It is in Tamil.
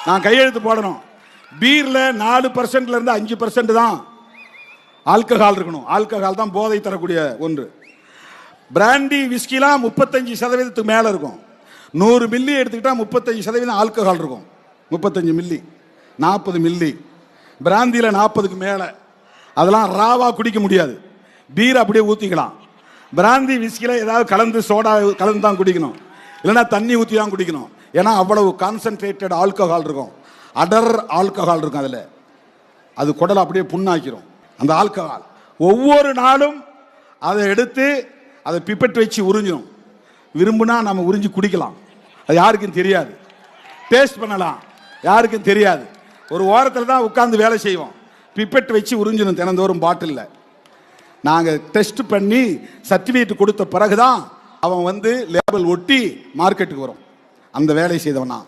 நான் கையெழுத்து போடணும். பீரில் 4% 5% தான் ஆல்கஹால் இருக்கணும். ஆல்கஹால் தான் போதை தரக்கூடிய ஒன்று. பிராண்டி விஸ்கிலாம் 35% மேலே இருக்கும். 100 மில்லி எடுத்துக்கிட்டால் 35% ஆல்கஹால் இருக்கும். 35 மில்லி 40 மில்லி. பிராந்தியில் 40க்கு மேலே. அதெல்லாம் ராவா குடிக்க முடியாது. பீர் அப்படியே ஊற்றிக்கலாம். பிராந்தி விஸ்கியில் ஏதாவது கலந்து சோடா கலந்து தான் குடிக்கணும், இல்லைன்னா தண்ணி ஊற்றி தான் குடிக்கணும். ஏன்னா அவ்வளவு கான்சன்ட்ரேட்டட் ஆல்கஹால் இருக்கும், அடர் ஆல்கஹால் இருக்கும். அதில் அது குடலை அப்படியே புண்ணாக்கிரும் அந்த ஆல்கஹால். ஒவ்வொரு நாளும் அதை எடுத்து அதை பிப்பெட் வச்சு உறிஞ்சணும். விரும்புனா நம்ம உறிஞ்சி குடிக்கலாம், அது யாருக்கும் தெரியாது. டேஸ்ட் பண்ணலாம், யாருக்கும் தெரியாது. ஒரு ஓரத்தில் தான் உட்கார்ந்து வேலை செய்வோம். பிப்பெட் வச்சு உறிஞ்சணும் தினந்தோறும் பாட்டிலில். நாங்கள் டெஸ்ட் பண்ணி சர்டிஃபிகேட் கொடுத்த பிறகுதான் அவன் லேபிள் ஒட்டி மார்க்கெட்டுக்கு வரும். அந்த வேலை செய்தவனா